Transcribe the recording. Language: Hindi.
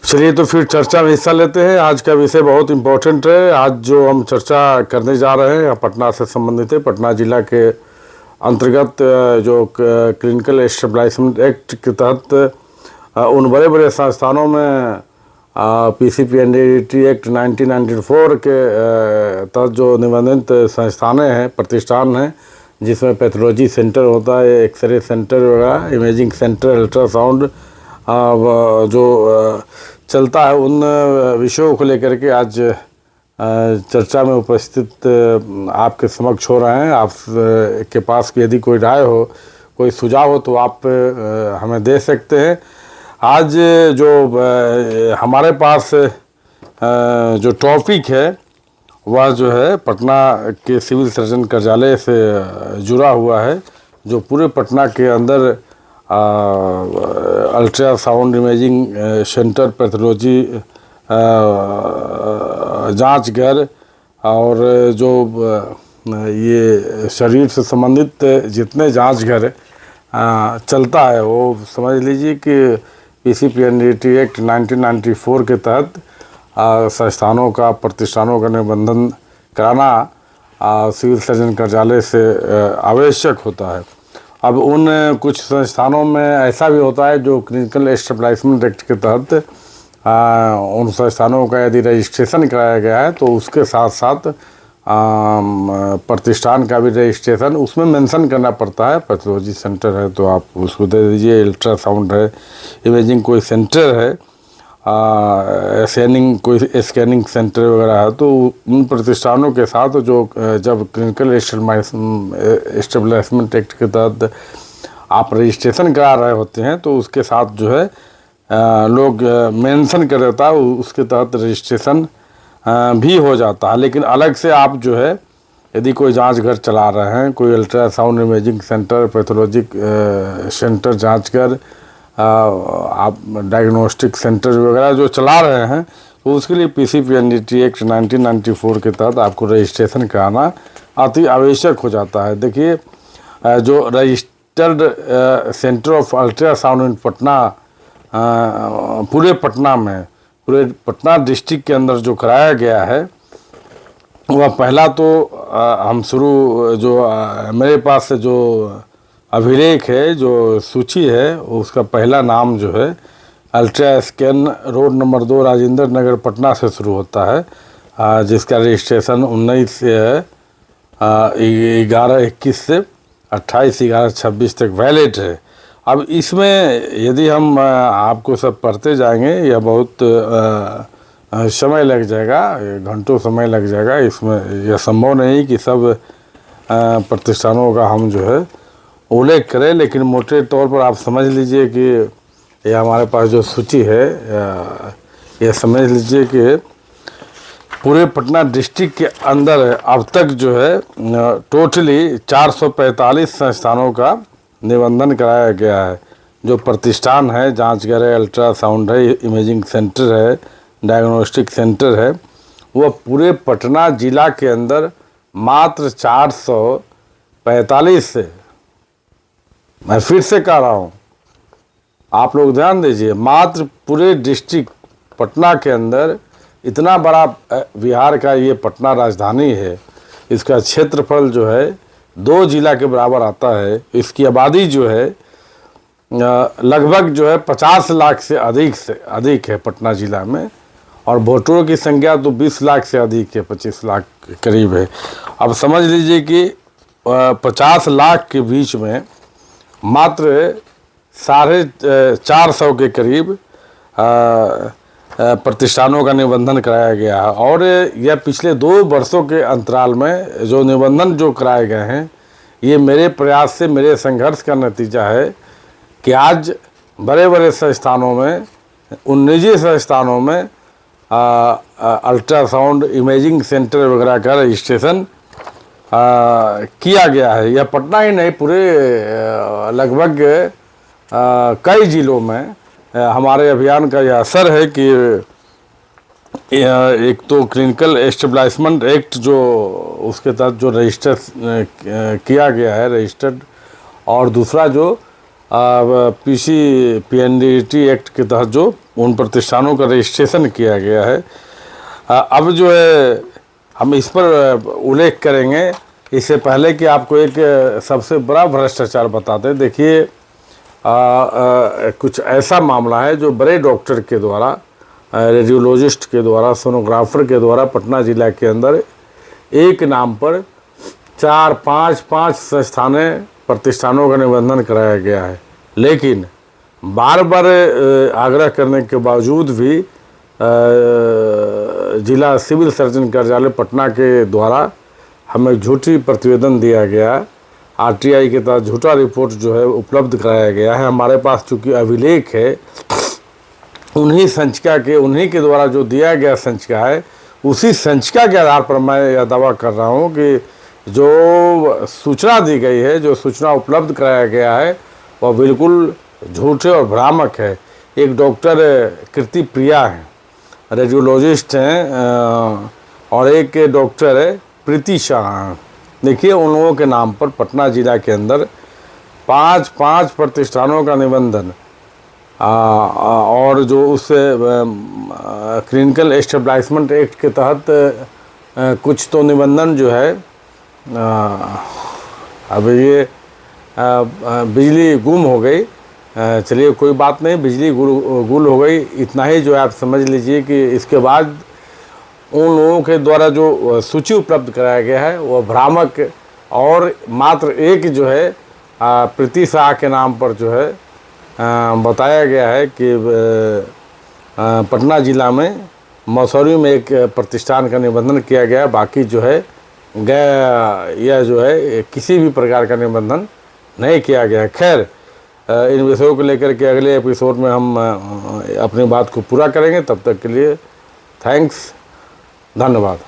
चलिए तो फिर चर्चा में हिस्सा लेते हैं। आज का विषय बहुत इम्पोर्टेंट है। आज जो हम चर्चा करने जा रहे हैं पटना से संबंधित है। पटना जिला के अंतर्गत जो क्लिनिकल एस्टेब्लिशमेंट एक्ट के तहत उन बड़े बड़े संस्थानों में पीसीपीएनडीटी एक्ट 1994 के तहत जो निबंधित संस्थानें हैं, प्रतिष्ठान हैं, जिसमें पैथोलॉजी सेंटर होता है, एक्सरे सेंटर वगैरह, इमेजिंग सेंटर, अल्ट्रासाउंड जो चलता है, उन विषयों को लेकर के आज चर्चा में उपस्थित आपके समक्ष हो रहे हैं। आप के पास यदि कोई राय हो, कोई सुझाव हो तो आप हमें दे सकते हैं। आज जो हमारे पास जो टॉपिक है वह जो है पटना के सिविल सर्जन कार्यालय से जुड़ा हुआ है, जो पूरे पटना के अंदर अल्ट्रासाउंड इमेजिंग सेंटर, पैथोलॉजी जांच घर और जो ये शरीर से संबंधित जितने जांच घर चलता है, वो समझ लीजिए कि पीसीपीएनडीटी एक्ट 1994 के तहत संस्थानों का, प्रतिष्ठानों का निबंधन कराना सिविल सर्जन कार्यालय से आवश्यक होता है। अब उन कुछ संस्थानों में ऐसा भी होता है जो क्लिनिकल एस्टेब्लिशमेंट एक्ट के तहत उन संस्थानों का यदि रजिस्ट्रेशन कराया गया है तो उसके साथ साथ प्रतिष्ठान का भी रजिस्ट्रेशन उसमें मेंशन करना पड़ता है। पैथोलॉजी सेंटर है तो आप उसको दे दीजिए, अल्ट्रासाउंड है, इमेजिंग कोई सेंटर है, कोई स्कैनिंग सेंटर वगैरह है, तो उन प्रतिष्ठानों के साथ जो जब क्लिनिकल एस्टेब्लिशमेंट एक्ट के तहत आप रजिस्ट्रेशन करा रहे होते हैं तो उसके साथ जो है लोग मेंशन कर देता है, उसके तहत रजिस्ट्रेशन भी हो जाता है। लेकिन अलग से आप जो है यदि कोई जांच घर चला रहे हैं, कोई ultrasound imaging centre, pathologic centre जांच घर, आप डायग्नोस्टिक सेंटर वगैरह जो चला रहे हैं, तो उसके लिए पीसीपीएनडीटी एक्ट 1994 के तहत आपको रजिस्ट्रेशन कराना अति आवश्यक हो जाता है। देखिए, जो registered centre of ultrasound in Patna, पूरे पटना में, पूरे पटना डिस्ट्रिक्ट के अंदर जो कराया गया है, वह पहला तो हम शुरू जो मेरे पास जो अभिलेख है, जो सूची है, उसका पहला नाम जो है ultra scan road number 2 Rajendra Nagar Patna से शुरू होता है, जिसका रजिस्ट्रेशन 19/11/21 से 28/11/26 तक वैलिड है। अब इसमें यदि हम आपको सब पढ़ते जाएंगे या बहुत समय लग जाएगा, घंटों समय लग जाएगा। इसमें यह संभव नहीं कि सब प्रतिष्ठानों का हम जो है उल्लेख करें, लेकिन मोटे तौर पर आप समझ लीजिए कि यह हमारे पास जो सूची है, यह समझ लीजिए कि पूरे पटना डिस्ट्रिक्ट के अंदर अब तक जो है टोटली 445 संस्थानों का निबंधन कराया गया है। जो प्रतिष्ठान है, जांचघर है, अल्ट्रासाउंड है, इमेजिंग सेंटर है, डायग्नोस्टिक सेंटर है, वह पूरे पटना जिला के अंदर मात्र 445 से, मैं फिर से कह रहा हूँ, आप लोग ध्यान दीजिए, मात्र पूरे डिस्ट्रिक्ट पटना के अंदर, इतना बड़ा बिहार का ये पटना राजधानी है, इसका क्षेत्रफल जो है 2 जिला के बराबर आता है। इसकी आबादी जो है लगभग जो है 50 लाख से अधिक है पटना ज़िला में, और वोटरों की संख्या तो 20 लाख से अधिक है, 25 लाख के करीब है। अब समझ लीजिए कि 50 लाख के बीच में मात्र 450 के करीब प्रतिष्ठानों का निबंधन कराया गया है। और यह पिछले 2 वर्षों के अंतराल में जो निबंधन जो कराए गए हैं, ये मेरे प्रयास से, मेरे संघर्ष का नतीजा है कि आज बड़े बड़े संस्थानों में, उन निजी संस्थानों में अल्ट्रासाउंड इमेजिंग सेंटर वगैरह का रजिस्ट्रेशन किया गया है। यह पटना ही नहीं, पूरे लगभग कई जिलों में हमारे अभियान का यह असर है कि एक तो क्लिनिकल एस्टेब्लिशमेंट एक्ट जो उसके तहत जो रजिस्टर किया गया है, रजिस्टर्ड, और दूसरा जो PNDT एक्ट के तहत जो उन प्रतिष्ठानों का रजिस्ट्रेशन किया गया है। अब जो है हम इस पर उल्लेख करेंगे, इससे पहले कि आपको एक सबसे बड़ा भ्रष्टाचार बताते हैं। देखिए कुछ ऐसा मामला है जो बड़े डॉक्टर के द्वारा, रेडियोलॉजिस्ट के द्वारा, सोनोग्राफर के द्वारा पटना ज़िला के अंदर एक नाम पर 4-5 प्रतिष्ठानों का निबंधन कराया गया है। लेकिन बार बार आग्रह करने के बावजूद भी जिला सिविल सर्जन कार्यालय पटना के द्वारा हमें झूठी प्रतिवेदन दिया गया, RTI के तहत झूठा रिपोर्ट जो है उपलब्ध कराया गया है। हमारे पास चूँकि अभिलेख है, उन्हीं के द्वारा जो दिया गया संचिका है, उसी संचिका के आधार पर मैं यह दावा कर रहा हूँ कि जो सूचना दी गई है, जो सूचना उपलब्ध कराया गया है, वह बिल्कुल झूठे और भ्रामक है। एक डॉक्टर कृति प्रिया हैं, रेडियोलॉजिस्ट हैं, और एक डॉक्टर है प्रीति शाह हैं। देखिए उन लोगों के नाम पर पटना ज़िला के अंदर 5 प्रतिष्ठानों का निबंधन, और जो उस क्लिनिकल एस्टेब्लिशमेंट एक्ट के तहत कुछ तो निबंधन जो है, अब ये बिजली गुम हो गई, चलिए कोई बात नहीं, बिजली गुल हो गई, इतना ही जो है आप समझ लीजिए कि इसके बाद उन लोगों के द्वारा जो सूची उपलब्ध कराया गया है वह भ्रामक, और मात्र एक जो है प्रीति शाह के नाम पर जो है बताया गया है कि पटना ज़िला में मसौरी में एक प्रतिष्ठान का निबंधन किया गया। बाकी जो है यह जो है किसी भी प्रकार का निबंधन नहीं किया गया। खैर, इन विषयों को लेकर के अगले एपिसोड में हम अपनी बात को पूरा करेंगे। तब तक के लिए थैंक्स, धन्यवाद।